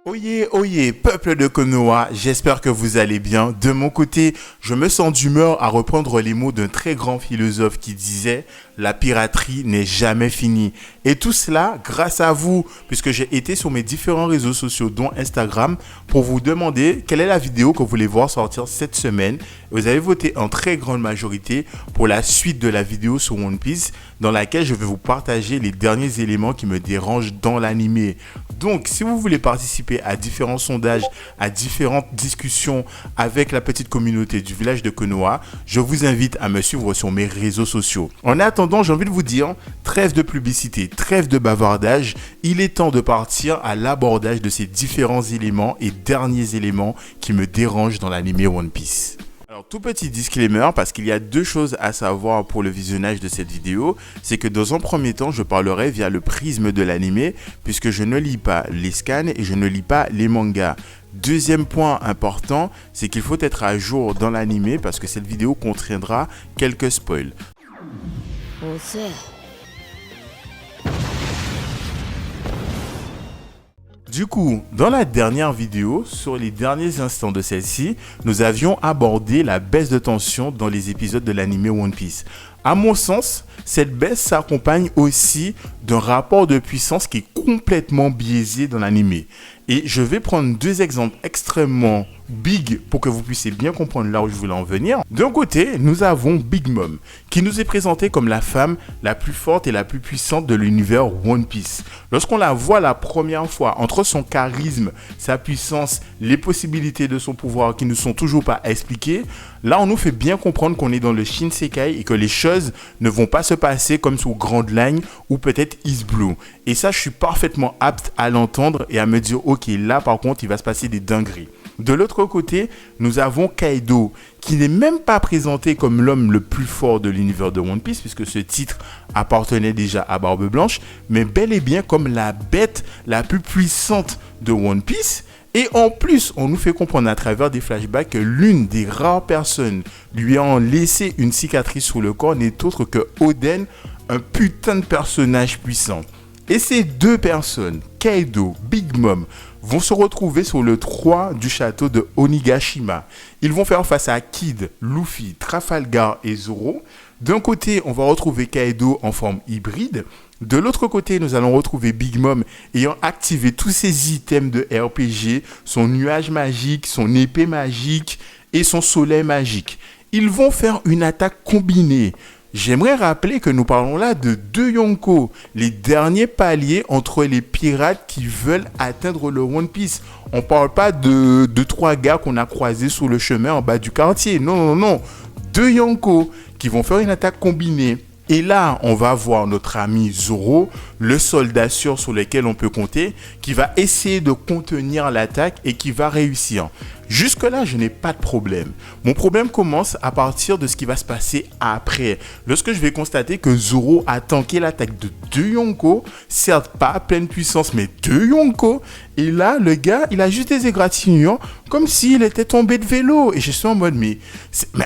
Oyez, oyez, peuple de Konoha, j'espère que vous allez bien. De mon côté, je me sens d'humeur à reprendre les mots d'un très grand philosophe qui disait « La piraterie n'est jamais finie ». Et tout cela grâce à vous, puisque j'ai été sur mes différents réseaux sociaux, dont Instagram, pour vous demander quelle est la vidéo que vous voulez voir sortir cette semaine. Vous avez voté en très grande majorité pour la suite de la vidéo sur One Piece, dans laquelle je vais vous partager les derniers éléments qui me dérangent dans l'animé. Donc, si vous voulez participer à différents sondages, à différentes discussions avec la petite communauté du village de Konoha, je vous invite à me suivre sur mes réseaux sociaux. En attendant, j'ai envie de vous dire, trêve de publicité, trêve de bavardage, il est temps de partir à l'abordage de ces différents éléments et derniers éléments qui me dérangent dans l'animé One Piece. Alors, tout petit disclaimer, parce qu'il y a deux choses à savoir pour le visionnage de cette vidéo, c'est que dans un premier temps, je parlerai via le prisme de l'animé, puisque je ne lis pas les scans et je ne lis pas les mangas. Deuxième point important, c'est qu'il faut être à jour dans l'animé, parce que cette vidéo contiendra quelques spoils. Du coup, dans la dernière vidéo, sur les derniers instants de celle-ci, nous avions abordé la baisse de tension dans les épisodes de l'anime One Piece. À mon sens, cette baisse s'accompagne aussi d'un rapport de puissance qui est complètement biaisé dans l'anime. Et je vais prendre deux exemples extrêmement big pour que vous puissiez bien comprendre là où je voulais en venir. D'un côté, nous avons Big Mom, qui nous est présentée comme la femme la plus forte et la plus puissante de l'univers One Piece. Lorsqu'on la voit la première fois, entre son charisme, sa puissance, les possibilités de son pouvoir qui ne sont toujours pas expliquées, là on nous fait bien comprendre qu'on est dans le Shinsekai et que les choses ne vont pas se passer comme sous Grand Line ou peut-être East Blue. Et ça, je suis parfaitement apte à l'entendre et à me dire, ok, là par contre, il va se passer des dingueries. De l'autre côté, nous avons Kaido, qui n'est même pas présenté comme l'homme le plus fort de l'univers de One Piece, puisque ce titre appartenait déjà à Barbe Blanche, mais bel et bien comme la bête la plus puissante de One Piece. Et en plus, on nous fait comprendre à travers des flashbacks que l'une des rares personnes lui ayant laissé une cicatrice sur le corps n'est autre que Oden, un putain de personnage puissant. Et ces deux personnes, Kaido, Big Mom, vont se retrouver sur le toit du château de Onigashima. Ils vont faire face à Kid, Luffy, Trafalgar et Zoro. D'un côté, on va retrouver Kaido en forme hybride. De l'autre côté, nous allons retrouver Big Mom ayant activé tous ses items de RPG, son nuage magique, son épée magique et son soleil magique. Ils vont faire une attaque combinée. J'aimerais rappeler que nous parlons là de deux Yonko, les derniers paliers entre les pirates qui veulent atteindre le One Piece. On ne parle pas de trois gars qu'on a croisés sur le chemin en bas du quartier. Non. Deux Yonko qui vont faire une attaque combinée. Et là, on va voir notre ami Zoro, le soldat sûr sur lequel on peut compter, qui va essayer de contenir l'attaque et qui va réussir. Jusque-là, je n'ai pas de problème. Mon problème commence à partir de ce qui va se passer après. Lorsque je vais constater que Zoro a tanké l'attaque de deux Yonko, certes pas à pleine puissance, mais deux Yonko. Et là, le gars, il a juste des égratignures comme s'il était tombé de vélo. Et je suis en mode, mais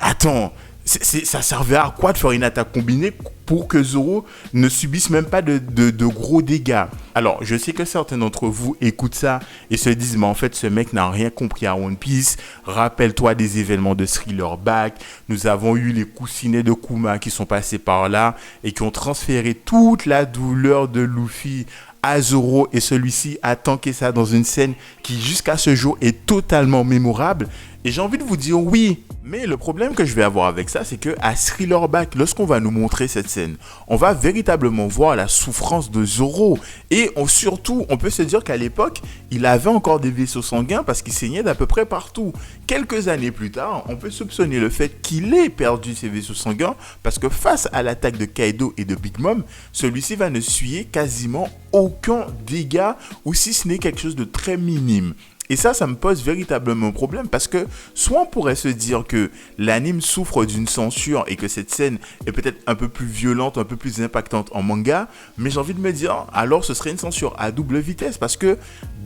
attends... ça servait à quoi de faire une attaque combinée pour que Zoro ne subisse même pas de gros dégâts? Alors, je sais que certains d'entre vous écoutent ça et se disent, mais en fait, ce mec n'a rien compris à One Piece. Rappelle-toi des événements de Thriller-Back. Nous avons eu les coussinets de Kuma qui sont passés par là et qui ont transféré toute la douleur de Luffy à Zoro, et celui-ci a tanké ça dans une scène qui jusqu'à ce jour est totalement mémorable. Et j'ai envie de vous dire oui, mais le problème que je vais avoir avec ça, c'est que à Thriller-Back, lorsqu'on va nous montrer cette scène, on va véritablement voir la souffrance de Zoro. Et surtout, on peut se dire qu'à l'époque, il avait encore des vaisseaux sanguins parce qu'il saignait d'à peu près partout. Quelques années plus tard, on peut soupçonner le fait qu'il ait perdu ses vaisseaux sanguins parce que face à l'attaque de Kaido et de Big Mom, celui-ci va ne essuyer quasiment aucun dégât, ou si ce n'est quelque chose de très minime. Et ça me pose véritablement un problème parce que soit on pourrait se dire que l'anime souffre d'une censure et que cette scène est peut-être un peu plus violente, un peu plus impactante en manga, mais j'ai envie de me dire, alors ce serait une censure à double vitesse parce que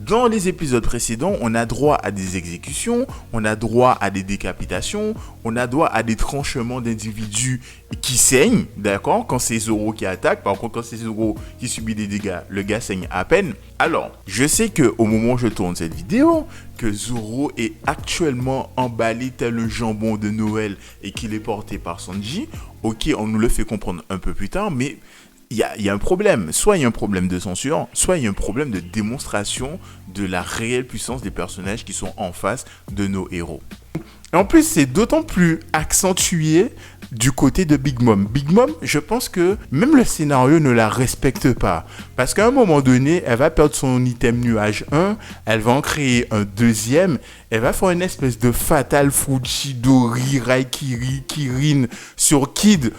dans les épisodes précédents, on a droit à des exécutions, on a droit à des décapitations, on a droit à des tranchements d'individus qui saigne, d'accord, quand c'est Zoro qui attaque. Par contre, quand c'est Zoro qui subit des dégâts, le gars saigne à peine. Alors, je sais qu'au moment où je tourne cette vidéo, que Zoro est actuellement emballé tel un jambon de Noël et qu'il est porté par Sanji. Ok, on nous le fait comprendre un peu plus tard, mais il y a un problème. Soit il y a un problème de censure, soit il y a un problème de démonstration de la réelle puissance des personnages qui sont en face de nos héros. Et en plus, c'est d'autant plus accentué du côté de Big Mom. Big Mom, je pense que même le scénario ne la respecte pas. Parce qu'à un moment donné, elle va perdre son item nuage 1, elle va en créer un deuxième, elle va faire une espèce de Fatal Fuchidori, Raikiri, Kirin sur Kid.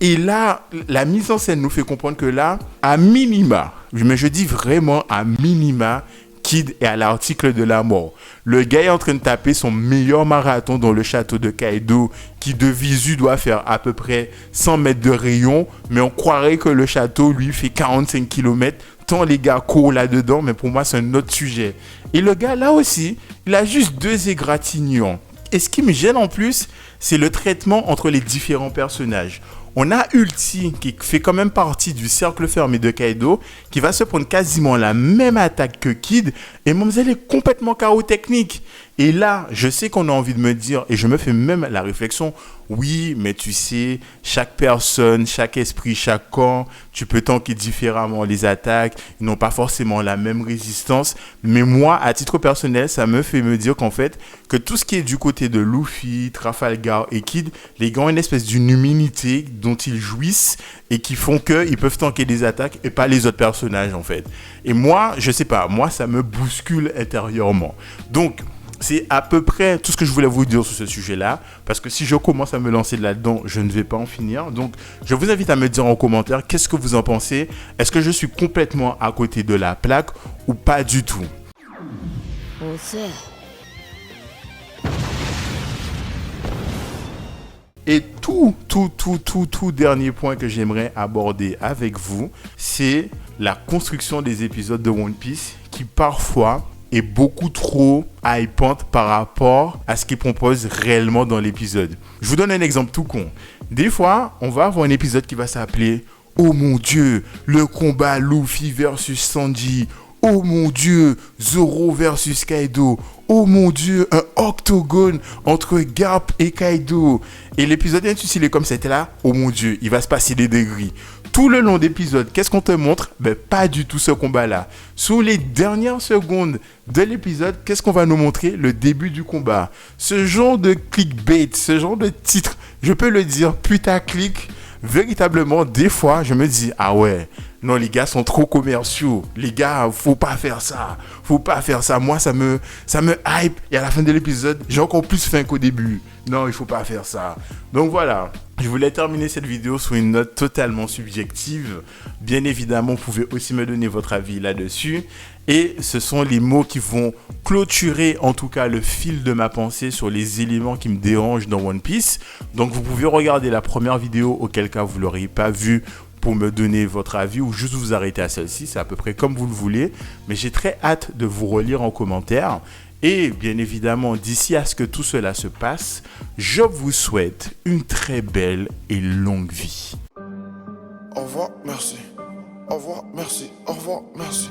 Et là, la mise en scène nous fait comprendre que là, à minima, mais je dis vraiment à minima, Kid est à l'article de la mort. Le gars est en train de taper son meilleur marathon dans le château de Kaido, qui de visu doit faire à peu près 100 mètres de rayon, mais on croirait que le château, lui, fait 45 km, tant les gars courent là-dedans, mais pour moi, c'est un autre sujet. Et le gars, là aussi, il a juste 2 égratignures. Et ce qui me gêne en plus, c'est le traitement entre les différents personnages. On a Ulti qui fait quand même partie du cercle fermé de Kaido, qui va se prendre quasiment la même attaque que Kid, et Momzelle est complètement KO technique. Et là, je sais qu'on a envie de me dire, et je me fais même la réflexion, oui, mais tu sais, chaque personne, chaque esprit, chaque corps, tu peux tanker différemment les attaques, ils n'ont pas forcément la même résistance. Mais moi, à titre personnel, ça me fait me dire qu'en fait, que tout ce qui est du côté de Luffy, Trafalgar et Kid, les gars ont une espèce d'une immunité dont ils jouissent et qui font qu'ils peuvent tanker des attaques et pas les autres personnages en fait. Et moi, je sais pas, moi ça me bouscule intérieurement. Donc, c'est à peu près tout ce que je voulais vous dire sur ce sujet-là, parce que si je commence à me lancer là-dedans, je ne vais pas en finir. Donc, je vous invite à me dire en commentaire qu'est-ce que vous en pensez. Est-ce que je suis complètement à côté de la plaque ou pas du tout? Et tout dernier point que j'aimerais aborder avec vous, c'est la construction des épisodes de One Piece qui parfois est beaucoup trop hypante par rapport à ce qu'il propose réellement dans l'épisode. Je vous donne un exemple tout con. Des fois, on va avoir un épisode qui va s'appeler « Oh mon Dieu, le combat Luffy versus Sanji ». « Oh mon Dieu, Zoro versus Kaido. Oh mon Dieu, un octogone entre Garp et Kaido. » Et l'épisode est intitulé comme c'était là. « Oh mon Dieu, il va se passer des degrés. » Tout le long d'épisode, qu'est-ce qu'on te montre? Ben, pas du tout ce combat-là. Sous les dernières secondes de l'épisode, qu'est-ce qu'on va nous montrer? Le début du combat. Ce genre de clickbait, ce genre de titre, je peux le dire, putaclic. Véritablement, des fois, je me dis, ah ouais, non, les gars sont trop commerciaux. Les gars, faut pas faire ça. Faut pas faire ça. Moi, ça me hype. Et à la fin de l'épisode, j'ai encore plus faim qu'au début. Non, il faut pas faire ça. Donc voilà. Je voulais terminer cette vidéo sur une note totalement subjective. Bien évidemment, vous pouvez aussi me donner votre avis là-dessus. Et ce sont les mots qui vont clôturer en tout cas le fil de ma pensée sur les éléments qui me dérangent dans One Piece. Donc vous pouvez regarder la première vidéo, auquel cas vous ne l'auriez pas vue, pour me donner votre avis ou juste vous arrêter à celle-ci. C'est à peu près comme vous le voulez. Mais j'ai très hâte de vous relire en commentaire. Et bien évidemment, d'ici à ce que tout cela se passe, je vous souhaite une très belle et longue vie. Au revoir, merci. Au revoir, merci. Au revoir, merci.